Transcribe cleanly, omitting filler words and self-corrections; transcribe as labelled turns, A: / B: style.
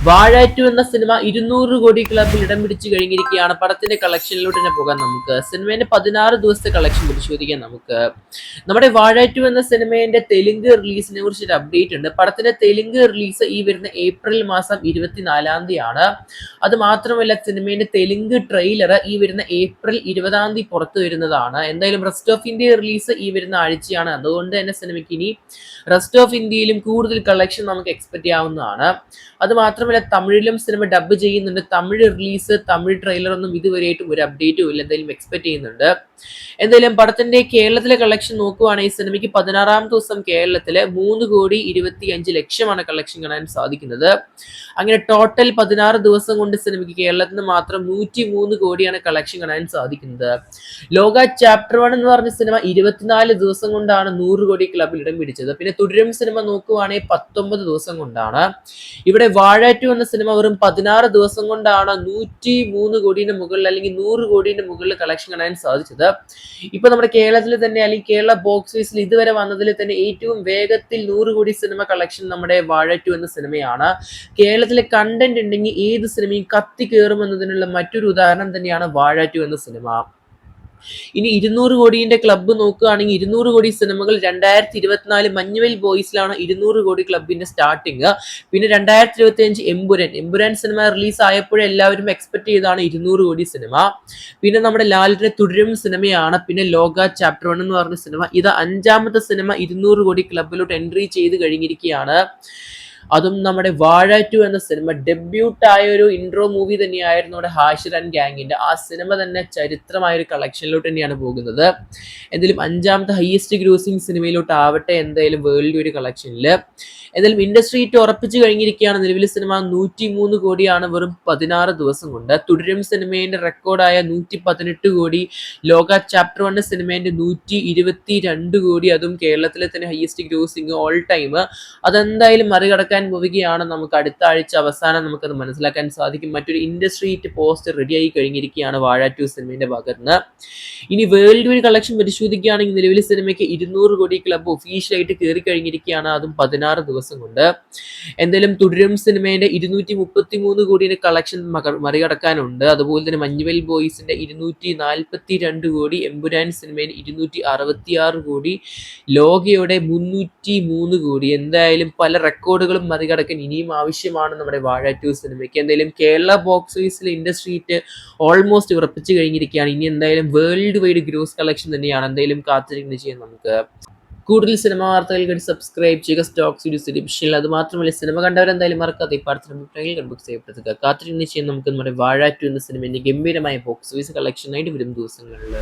A: വാഴ 2 എന്ന സിനിമ 200 കോടി ക്ലബിൽ ഇടം പിടിച്ചു കഴിഞ്ഞിരിക്കുകയാണ്. പടത്തിന്റെ കളക്ഷനിലോട്ട് തന്നെ പോകാൻ നമുക്ക് സിനിമേന്റെ 16 ദിവസത്തെ കളക്ഷൻ പരിശോധിക്കാൻ നമുക്ക്. നമ്മുടെ വാഴ 2 എന്ന സിനിമേന്റെ തെലുങ്ക് റിലീസിനെ കുറിച്ച് ഒരു അപ്ഡേറ്റ് ഉണ്ട്. പടത്തിന്റെ തെലുങ്ക് റിലീസ് ഈ വരുന്ന ഏപ്രിൽ മാസം 24-ാം തീയതിയാണ്. അത് മാത്രമല്ല സിനിമേന്റെ തെലുങ്ക് ട്രെയിലർ ഈ വരുന്ന ഏപ്രിൽ 20-ാം തീയതി പുറത്തു വരുന്നതാണ്. എന്തായാലും റെസ്റ്റ് ഓഫ് ഇന്ത്യ റിലീസ് ഈ വരുന്ന ആഴ്ചയാണ്. അതുകൊണ്ട് തന്നെ സിനിമയ്ക്ക് ഇനി റെസ്റ്റ് ഓഫ് ഇന്ത്യയിലും കൂടുതൽ കളക്ഷൻ നമുക്ക് എക്സ്പെക്ട് ചെയ്യാവുന്നതാണ്. അത് മാത്രമല്ല തമിഴിലും സിനിമ ഡബ് ചെയ്യുന്നുണ്ട്. തമിഴ് റിലീസ്, തമിഴ് ട്രെയിലർ ഒന്നും ഇതുവരെയായിട്ടും ഒരു അപ്ഡേറ്റും ഇല്ല. എന്തായാലും എക്സ്പെക്ട് ചെയ്യുന്നുണ്ട്. എന്തായാലും പടത്തിന്റെ കേരളത്തിലെ കളക്ഷൻ നോക്കുവാണെങ്കിൽ സിനിമയ്ക്ക് 16-ാം ദിവസം കേരളത്തില് 3,25,00,000 കളക്ഷൻ കാണാൻ സാധിക്കുന്നത്. അങ്ങനെ ടോട്ടൽ 16 ദിവസം കൊണ്ട് സിനിമയ്ക്ക് കേരളത്തിൽ നിന്ന് മാത്രം 103 കോടിയാണ് കളക്ഷൻ കാണാൻ സാധിക്കുന്നത്. ലോക ചാപ്റ്റർ 1 എന്ന് പറഞ്ഞ സിനിമ 24 ദിവസം കൊണ്ടാണ് 100 കോടി ക്ലബിൽ ഇടം പിടിച്ചത്. പിന്നെ തുടരും സിനിമ നോക്കുവാണെങ്കിൽ 19 ദിവസം കൊണ്ടാണ്. ഇവിടെ വാഴ 2 എന്ന സിനിമ വെറും 16 ദിവസം കൊണ്ടാണ് 103 കോടിയുടെ മുകളിൽ അല്ലെങ്കിൽ 100 കോടിയുടെ മുകളിൽ കളക്ഷൻ കാണാൻ സാധിച്ചത്. ഇപ്പൊ നമ്മുടെ കേരളത്തിൽ തന്നെ അല്ലെങ്കിൽ കേരള ബോക്സ് ഓഫീസിൽ ഇതുവരെ വന്നതിൽ തന്നെ ഏറ്റവും വേഗത്തിൽ 100 കോടി സിനിമ കളക്ഷൻ നമ്മുടെ വാഴ 2 എന്ന സിനിമയാണ്. കേരളത്തിലെ കണ്ടന്റ് ഉണ്ടെങ്കിൽ ഏത് സിനിമയും കത്തി കയറുമെന്നതിനുള്ള മറ്റൊരു ഉദാഹരണം തന്നെയാണ് വാഴ 2 എന്ന സിനിമ. ഇനി 200 കോടിയുടെ ക്ലബ്ബ് നോക്കുകയാണെങ്കിൽ 200 കോടി സിനിമകൾ 2024 മഞ്ഞുവെയിൽ ബോയ്സിലാണ് 200 കോടി ക്ലബിന്റെ സ്റ്റാർട്ടിങ്. പിന്നെ 2025 എമ്പുരാൻ സിനിമ റിലീസ് ആയപ്പോഴേ എല്ലാവരും എക്സ്പെക്ട് ചെയ്താണ് 200 കോടി സിനിമ. പിന്നെ നമ്മുടെ ലാലിന്റെ തുടരും സിനിമയാണ്. പിന്നെ ലോക ചാപ്റ്റർ 1 എന്ന് പറഞ്ഞ സിനിമ, ഇത് 5-ാമത്തെ സിനിമ 200 കോടി ക്ലബിലോട്ട് എൻട്രി ചെയ്ത് കഴിഞ്ഞിരിക്കുകയാണ്. അതും നമ്മുടെ വാഴ 2 എന്ന സിനിമ ഡെബ്യൂട്ട് ആയ ഒരു ഇൻട്രോ മൂവി തന്നെയായിരുന്നു നമ്മുടെ ഹാഷിർ ആൻഡ് ഗാങ്ങിന്റെ. ആ സിനിമ തന്നെ ചരിത്രമായ ഒരു കളക്ഷനിലോട്ട് തന്നെയാണ് പോകുന്നത്. എന്തായാലും 5-ാമത്തെ ഹയസ്റ്റ് ഗ്രോസിംഗ് സിനിമയിലോട്ട് ആവട്ടെ എന്തായാലും വേൾഡ് ഒരു കളക്ഷനിൽ. എന്തായാലും ഇൻഡസ്ട്രി ഹിറ്റ് ഉറപ്പിച്ചു കഴിഞ്ഞിരിക്കുകയാണ്. നിലവിലെ സിനിമ 103 കോടിയാണ് വെറും 16 ദിവസം കൊണ്ട്. തുടരും സിനിമേന്റെ റെക്കോർഡായ 118 കോടി, ലോക ചാപ്റ്റർ 1 സിനിമേന്റെ 122 കോടി, അതും കേരളത്തിലെ തന്നെ ഹയസ്റ്റ് ഗ്രോസിംഗ് ഓൾ ടൈം. അതെന്തായാലും മറികടക്കാൻ പോവുകയാണ്. നമുക്ക് അടുത്ത ആഴ്ച അവസാനം നമുക്കത് മനസ്സിലാക്കാൻ സാധിക്കും. മറ്റൊരു ഇൻഡസ്ട്രി ഹിറ്റ് പോസ്റ്റർ റെഡിയായി കഴിഞ്ഞിരിക്കുകയാണ് വാഴ 2 സിനിമയുടെ ഭാഗത്ത് നിന്ന്. ഇനി വേൾഡ് വൈഡ് കളക്ഷൻ പരിശോധിക്കുകയാണെങ്കിൽ നിലവിലെ സിനിമയ്ക്ക് 200 കോടി ക്ലബ് ഒഫീഷ്യലായിട്ട് കയറി കഴിഞ്ഞിരിക്കുകയാണ്. അതും 16 ദിവസം കൊണ്ട്. എന്തായാലും തുടരും സിനിമേന്റെ 233 കോടിയുടെ കളക്ഷൻ മറികടക്കാനുണ്ട്. അതുപോലെ തന്നെ മഞ്ഞുവെയിൽ ബോയ്സിന്റെ 242 കോടി, എമ്പുരാൻ സിനിമേന്റെ 266 കോടി, ലോകയുടെ 303 കോടി. എന്തായാലും പല റെക്കോർഡുകളും മറികടക്കാൻ ഇനിയും ആവശ്യമാണ് നമ്മുടെ വാഴ 2 സിനിമയ്ക്ക്. എന്തായാലും കേരള ബോക്സ് ഓഫീസിലെ ഇൻഡസ്ട്രി ഹിറ്റ് ഓൾമോസ്റ്റ് ഉറപ്പിച്ചു കഴിഞ്ഞിരിക്കുകയാണ്. ഇനി എന്തായാലും വേൾഡ് വൈഡ് ഗ്രോസ് കളക്ഷൻ തന്നെയാണ്. എന്തായാലും കാത്തിരിക്കുന്നത് ചെയ്യാൻ നമുക്ക്. കൂടുതൽ സിനിമ വാർത്തകൾക്ക് സബ്സ്ക്രൈബ് ചെയ്യുക സ്റ്റോക്സ് വീഡിയോസ് ഡിവിഷനിൽ. അത് മാത്രമല്ല സിനിമ കണ്ടവരെന്തായാലും മറക്കാതെ ഈ പാഠത്തിന് കൺബുക്ക് ചെയ്യപ്പെടുത്തുക. കാത്തിരിക്കുന്നത് ചെയ്യാൻ നമുക്ക് നമ്മുടെ വാഴ 2 എന്ന സിനിമയുടെ ഗംഭീരമായ ബോക്സ് ഓഫീസ് കളക്ഷനായിട്ട് വരും ദിവസങ്ങളിൽ.